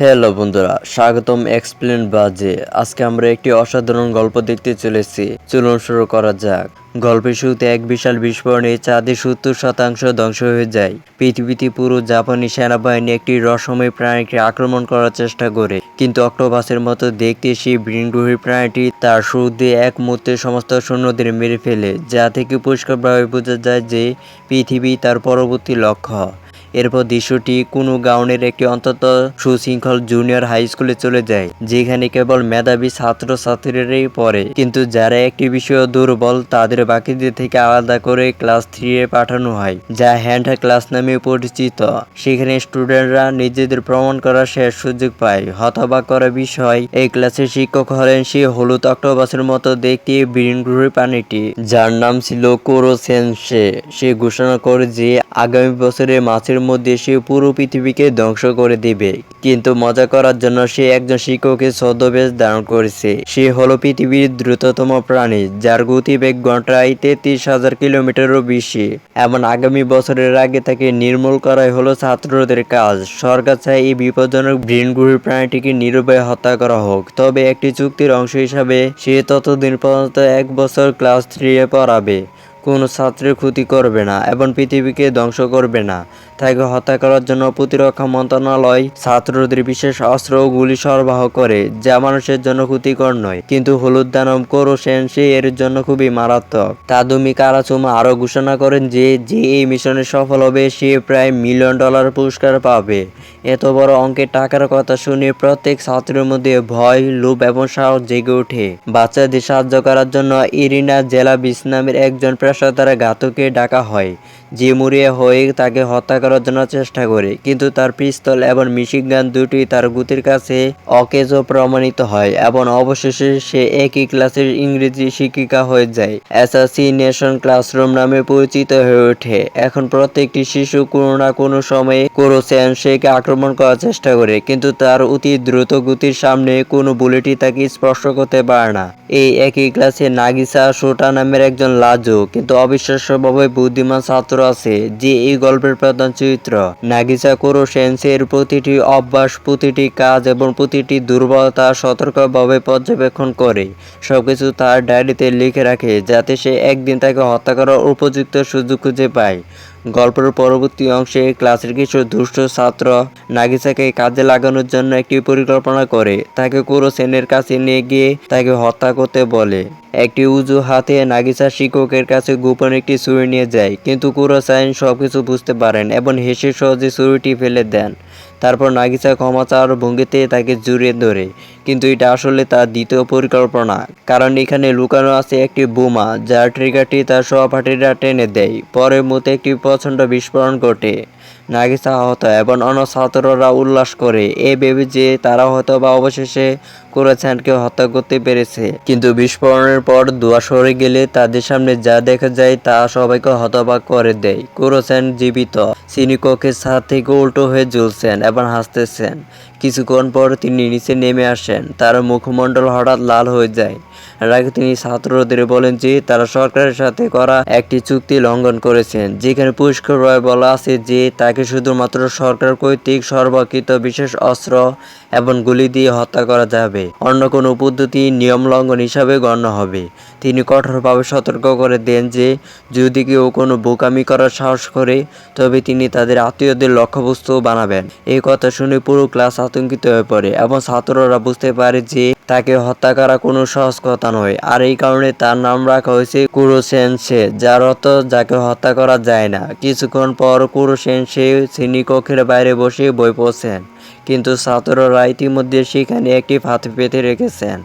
Hello বন্ধুরা, স্বাগতম explain বাজে। আজকে আমরা একটি অসাধারণ গল্প দেখতে চলেছি। চলুন শুরু করা যাক। গল্পের শুরুতে এক বিশাল বিস্ফোরণে চাঁদের 70% ধ্বংস হয়ে যায়। পৃথিবীতে পুরো জাপানি সেনাবাহিনী একটি রহস্যময় প্রাণীকে আক্রমণ করার চেষ্টা করে, কিন্তু অক্টোপাসের মতো দেখতে সেই ভিনগ্রহী প্রাণীটি তার শুরু দিয়ে এক মুহূর্তে সমস্ত সৈন্যদের মেরে ফেলে, যা থেকে পরিষ্কারভাবে বোঝা যায় যে পৃথিবী তার পরবর্তী লক্ষ্য। এরপর দৃশ্যটি কোনো গাউনের একটি অত্যন্ত সুশৃঙ্খল জুনিয়র হাই স্কুলে চলে যায়, যেখানে কেবল মেধাবী ছাত্রছাত্রীরাই পড়ে, কিন্তু যারা একটি বিষয়ে দুর্বল তাদের বাকিদের থেকে আলাদা করে ক্লাস 3-এ পাঠানো হয়, যা হ্যান্ড ক্লাস নামে পরিচিত। সেখানে স্টুডেন্টরা নিজেদের প্রমাণ করার শেষ সুযোগ পায়। হতবাক করা বিষয়, এই ক্লাসের শিক্ষক হলেন সেই হলুদ অক্টোপাসের মতো দেখতে ভিনগ্রহী প্রাণীটি, যার নাম ছিল কোরো সেনসে। সে ঘোষণা করে যে আগামী বছরে মাসের মধ্যে সে পুরো পৃথিবীকে ধ্বংস করে দিবে, কিন্তু মজা করার জন্য সে একজন শিক্ষকের ছদ্মবেশ ধারণ করেছে। সে হলো পৃথিবীর দ্রুততম প্রাণী, যার গতিবেগ ঘন্টায় 33,000 কিলোমিটারও বেশি, এবং আগামী বছরের আগে তাকে নির্মূল করাই হলো ছাত্রদের কাজ। সরকার চায় এই বিপজ্জনক ভিনগ্রহী প্রাণীটিকে নির্ভয়ে হত্যা করা হোক, তবে একটি চুক্তির অংশ হিসাবে সে ততদিন পর্যন্ত 1 বছর ক্লাস 3-এ পড়াবে, কোনো ছাত্রের ক্ষতি করবে না এবং পৃথিবীকে ধ্বংস করবে না। তাকে হত্যা করার জন্য প্রতিরক্ষা মন্ত্রণালয় ছাত্রদের বিশেষ অস্ত্র ও গুলি সরবরাহ করে, যা মানুষের জন্য ক্ষতিকর নয়, কিন্তু হলুদ দানব কোরো সেনসে এর জন্য খুবই মারাত্মক। তাদুমি কারাচুমা আরও ঘোষণা করেন যে এই মিশনে সফল হবে সে প্রায় $1 মিলিয়ন পুরস্কার পাবে। এত বড় অঙ্কের টাকার কথা শুনে প্রত্যেক ছাত্রের মধ্যে ভয়, লোভ এবং সাহস জেগে ওঠে। বাচ্চাদের সাহায্য করার জন্য ইরিনা জেলাভিস নামের একজন পেশাদার ঘাতককে ডাকা হয়, যে মরিয়া হয়ে তাকে হত্যা করার জন্য চেষ্টা করে, কিন্তু তার পিস্তল এবং মেশিন গান দুটি তার গুতির কাছে অকেজো প্রমাণিত হয়, এবং অবশেষে সে একই ক্লাসের ইংরেজি শিক্ষিকা হয়ে যায়। অ্যাসাসিনেশন ক্লাসরুম নামে পরিচিত হয়ে ওঠে। এখন প্রত্যেকটি শিশু কোনো না কোনো সময়ে কোরো সেনসেকে আক্রমণ করার চেষ্টা করে, কিন্তু তার অতি দ্রুত গতির সামনে কোনো বুলেটই তাকে স্পর্শ করতে পারে না। এই একই ক্লাসে নাগিসা সোটা নামের একজন লাজো কিন্তু অবিশ্বাস্যভাবে বুদ্ধিমান ছাত্র আছে, যে এই গল্পের প্রধান চরিত্র। নাগিসা কোরো সেনসের প্রতিটি অভ্যাস, প্রতিটি কাজ এবং প্রতিটি দুর্বলতা সতর্কভাবে পর্যবেক্ষণ করে, সবকিছু তার ডায়েরিতে লিখে রাখে, যাতে সে একদিন তাকে হত্যা করার উপযুক্ত সুযোগ খুঁজে পায়। গল্পের পরবর্তী অংশে ক্লাসের কিছু দুষ্ট ছাত্র নাগিসাকে কাজে লাগানোর জন্য একটি পরিকল্পনা করে, তাকে কোরো সেনের কাছে নিয়ে গিয়ে তাকে হত্যা করতে বলে। একটি উজু হাতে নাগিসা শিক্ষকের কাছে গোপন একটি ছুরি নিয়ে যায়, কিন্তু কোরো সেন সবকিছু বুঝতে পারেন এবং হেসে সহজে ছুরিটি ফেলে দেন। তারপর নাগিসা ক্ষমা চাওয়ার ভঙ্গিতে তাকে জড়িয়ে ধরে, কিন্তু এটা আসলে তার দ্বিতীয় পরিকল্পনা, কারণ এখানে লুকানো আছে একটি বোমা, যার ট্রিগারটি তার সহপাঠীরা টেনে দেয়। পরের মুহূর্তে একটি প্রচণ্ড বিস্ফোরণ ঘটে। নাগিসা আহত এবং অন্য ছাত্ররা উল্লাস করে, এ ভেবে যে তারা হয়তো বা অবশেষে কোরো সেনকে হত্যা করতে পেরেছে। কিন্তু বিস্ফোরণের পর ধোঁয়া সরে গেলে তাদের সামনে যা দেখা যায় তা সবাইকে হতবাক করে দেয়। কোরো সেন জীবিত, শ্রেণীকক্ষের ছাদ থেকে উল্টো হয়ে ঝুলছেন এবং হাসতেছেন। কিছুক্ষণ পর তিনি নিচে নেমে আসেন, তার মুখমণ্ডল হঠাৎ লাল হয়ে যায়। রাগে তিনি ছাত্রদের বলেন যে তারা সরকারের সাথে করা একটি চুক্তি লঙ্ঘন করেছেন, যেখানে পরিষ্কারভাবে বলা আছে যে তাকে শুধুমাত্র সরকার কর্তৃক সরবরাহকৃত বিশেষ অস্ত্র এবং গুলি দিয়ে হত্যা করা যাবে, অন্য কোনো পদ্ধতি নিয়ম লঙ্ঘন হিসাবে গণ্য হবে। তিনি কঠোরভাবে সতর্ক করে দেন যে যদি কেউ কোনো বোকামি করার সাহস করে, তবে তিনি তাদের আত্মীয়দের লক্ষ্যবস্তু বানাবেন। এই কথা শুনে পুরো ক্লাস আতঙ্কিত হয়ে পড়ে এবং ছাত্ররা বুঝতে পারে যে তাকে হত্যা করা কোনো সহজ কথা নয়, আর এই কারণে তার নাম রাখা হয়েছে কোরো সেনসে, যার অর্থ যাকে হত্যা করা যায় না। কিছুক্ষণ পর কোরো সেনসে শ্রেণীকক্ষের বাইরে বসে বই পড়ছেন, কিন্তু ছাত্ররা ইতিমধ্যে সেখানে একটি ফাঁদ পেতে রেখেছেন।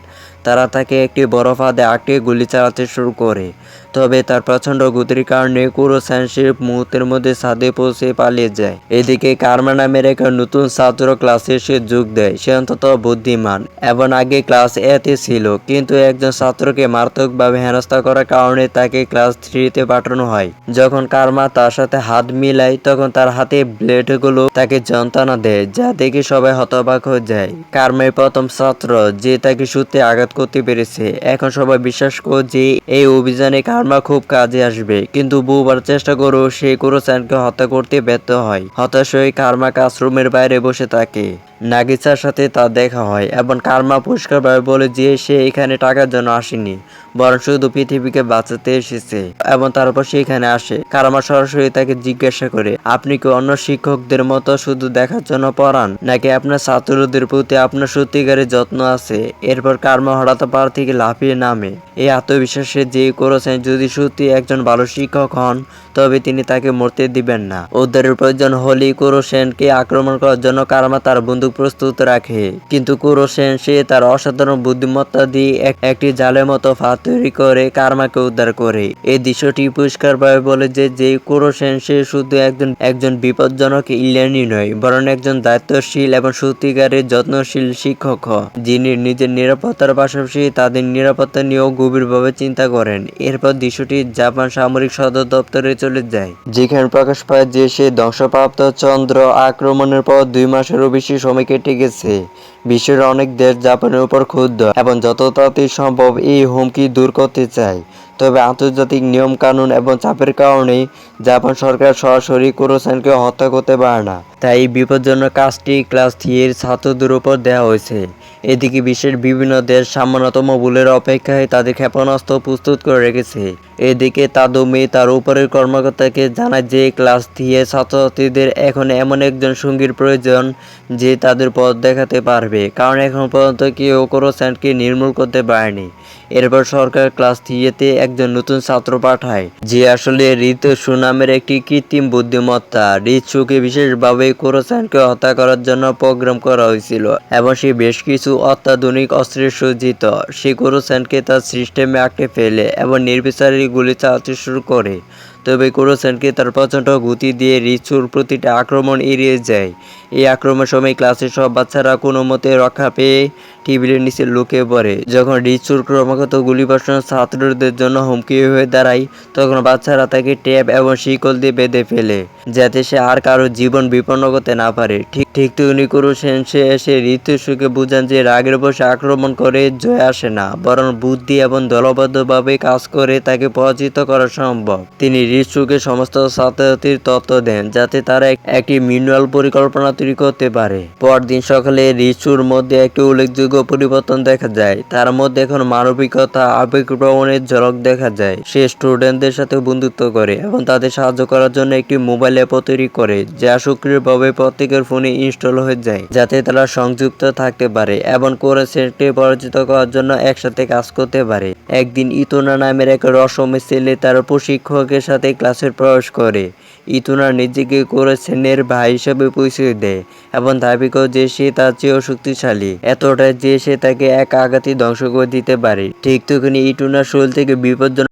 তারা তাকে একটি বড় ফাঁদে আটকে গুলি চালাতে শুরু করে, তবে তার প্রচণ্ড গতির কারণে কোরো সেনসে মুহূর্তের মধ্যে ছাদে পৌঁছে পালিয়ে যায়। এদিকে কারমা নামের এক নতুন ছাত্র ক্লাসে এসে যোগ দেয়। সে অত্যন্ত বুদ্ধিমান এবং আগে ক্লাস এতে ছিল, কিন্তু একজন ছাত্রকে মারাত্মকভাবে হেনস্থা করার কারণে তাকে ক্লাস 3-তে পাঠানো হয়। যখন কারমা তার সাথে হাত মিলায়, তখন তার হাতে ব্লেডগুলো তাকে যন্ত্রণা দেয়, যা দেখে সবাই হতবাক হয়ে যায়। কারমাই প্রথম ছাত্র যে তাকে সত্যি আঘাত করতে পেরেছে। এখন সবাই বিশ্বাস করে যে এই অভিযানে কারমা কার্মা খুব কাজে আসবে, কিন্তু বহুবার চেষ্টা করেও সে কুরোসানকে হত্যা করতে ব্যর্থ হয়। হতাশ হয়ে কার্মা ক্লাসরুমের বাইরে বসে থাকে। নাগিসার সাথে তার দেখা হয় এবং কার্মা পরিষ্কারভাবে বলে যে সে এখানে টাকার জন্য আসেনি, বরং শুধু পৃথিবীকে বাঁচাতে এসেছে। এবং তারপর সে এখানে আসে। কার্মা সরাসরি তাকে জিজ্ঞাসা করে, আপনি কি অন্য শিক্ষকদের মতো শুধু দেখার জন্য পড়ান, নাকি আপনার ছাত্রদের প্রতি আপনার সত্যিকারের যত্ন আছে? এরপর কার্মা হঠাৎ পাহাড় থেকে লাফিয়ে নামে, এই আত্মবিশ্বাসে যে করেছেন যদি সত্যি একজন ভালো শিক্ষক হন তবে তিনি তাকে মরতে দিবেন না। উদ্ধারের প্রয়োজন হলেই কুরোসেনকে আক্রমণ করার জন্য কার্মা তার বন্দুক প্রস্তুত রাখে, কিন্তু কুরোসেন সে তার অসাধারণ বুদ্ধিমত্তা দিয়ে একটি জালের মতো ফাঁদ তৈরি করে কার্মাকে উদ্ধার করে। এই দৃশ্যটি পরিষ্কারভাবে বলে যে কুরোসেন সে শুধু একজন বিপজ্জনক ইলিয়ানি নয়, বরং একজন দায়িত্বশীল এবং সত্যিকারের যত্নশীল শিক্ষক, যিনি নিজের নিরাপত্তার পাশাপাশি তাদের নিরাপত্তা নিয়েও গভীরভাবে চিন্তা করেন। এরপর দৃশ্যটি জাপান সামরিক সদর দপ্তরে চলে যায়, যেখানে প্রকাশ পায় যে সে ধ্বংসপ্রাপ্ত চন্দ্র আক্রমণের পর 2 মাসেরও বেশি সময় কেটে গেছে। বিশ্বের অনেক দেশ জাপানের উপর ক্ষুব্ধ এবং যত তাড়াতাড়ি সম্ভব এই হুমকি দূর করতে চায়। তবে আন্তর্জাতিক নিয়ম কানুন এবং চাপের কারণে জাপান সরকার সরাসরি কুরোসানকে হত্যা করতে পারে না। তাই এই বিপজ্জনক কাজটি ক্লাস 3 এর ছাত্রদের উপর দেওয়া হয়েছে। এদিকে বিশ্বের বিভিন্ন দেশ সামান্যতম ভুলের অপেক্ষায় তাদের ক্ষেপণাস্ত্র প্রস্তুত করে রেখেছে। এদিকে তাদোমি তার উপরের কর্মকর্তাকে জানায় যে ক্লাস 3 এর ছাত্রছাত্রীদের এখন এমন একজন সঙ্গীর প্রয়োজন যে তাদের পথ দেখাতে পারবে, কারণ এখন পর্যন্ত কেউ কুরোসানকে নির্মূল করতে পারেনি। এরপর সরকার ক্লাস 3-তে একজন নতুন ছাত্র পাঠায়, যে আসলে রিতসু নামের একটি কৃত্রিম বুদ্ধিমত্তা। রিতসুকে বিশেষভাবে কুরোসানকে হত্যা করার জন্য প্রোগ্রাম করা হয়েছিল এবং সে বেশ কিছু অত্যাধুনিক অস্ত্রে সজ্জিত। সে কুরোসানকে তার সিস্টেমে আটকে ফেলে এবং নির্বিচারে গুলি চালাতে শুরু করে। তবে কুরোসানকে তার প্রচণ্ড গতি দিয়ে রিতসুর প্রতিটা আক্রমণ এড়িয়ে যায়। এই আক্রমণের সময় ক্লাসের সব বাচ্চারা কোনো মতে রক্ষা পেয়ে টেবিলের নিচে লুকিয়ে পড়ে। যখন রিতসুর ক্রমাগত গুলিবর্ষণ ছাত্রদের জন্য হুমকি হয়ে দাঁড়ায়, তখন বাচ্চারা তাকে ট্যাপ এবং শিকল দিয়ে বেঁধে ফেলে, যাতে সে আর কারো জীবন বিপন্ন করতে না পারে। ঠিক তখনই কুরোসেন এসে রিতসুকে বুঝান যে রাগের বশে আক্রমণ করে জয় আসে না, বরং বুদ্ধি এবং দলবদ্ধভাবে কাজ করে তাকে পরাজিত করা সম্ভব। তিনি রিতসুকে সমস্ত ছাত্রছাত্রীর তথ্য দেন, যাতে তারা একটি ম্যানুয়াল পরিকল্পনা তৈরি করতে পারে। পরদিন সকালে রিতসুর মধ্যে একটি উল্লেখযোগ্য পরিবর্তন দেখা যায়। তার মধ্যে এখন মানবিকতা, আবেগপ্রবণের ঝলক দেখা যায়। সে স্টুডেন্টদের সাথে বন্ধুত্ব করে এবং তাদের সাহায্য করার জন্য একটি মোবাইল অ্যাপ তৈরি করে, যা সক্রিয়ভাবে প্রত্যেকের ফোনে ইনস্টল হয়ে যায়, যাতে তারা সংযুক্ত থাকতে পারে এবং কুরোসেনকে পরাজিত করার জন্য একসাথে কাজ করতে পারে। একদিন ইতোনা নামের এক রহস্যময় ছেলে তার প্রশিক্ষকের সাথে ক্লাসে প্রবেশ করে। ইতোনা নিজেকে কুরোসেনের ভাই হিসেবে পরিচয় দেয় এবং দাবি করে যে সে তার চেয়েও শক্তিশালী, এতটাই যে সে তাকে এক আঘাতে ধ্বংস করে দিতে পারে। ঠিক তখনই ইতোনার শরীর থেকে বিপজ্জনক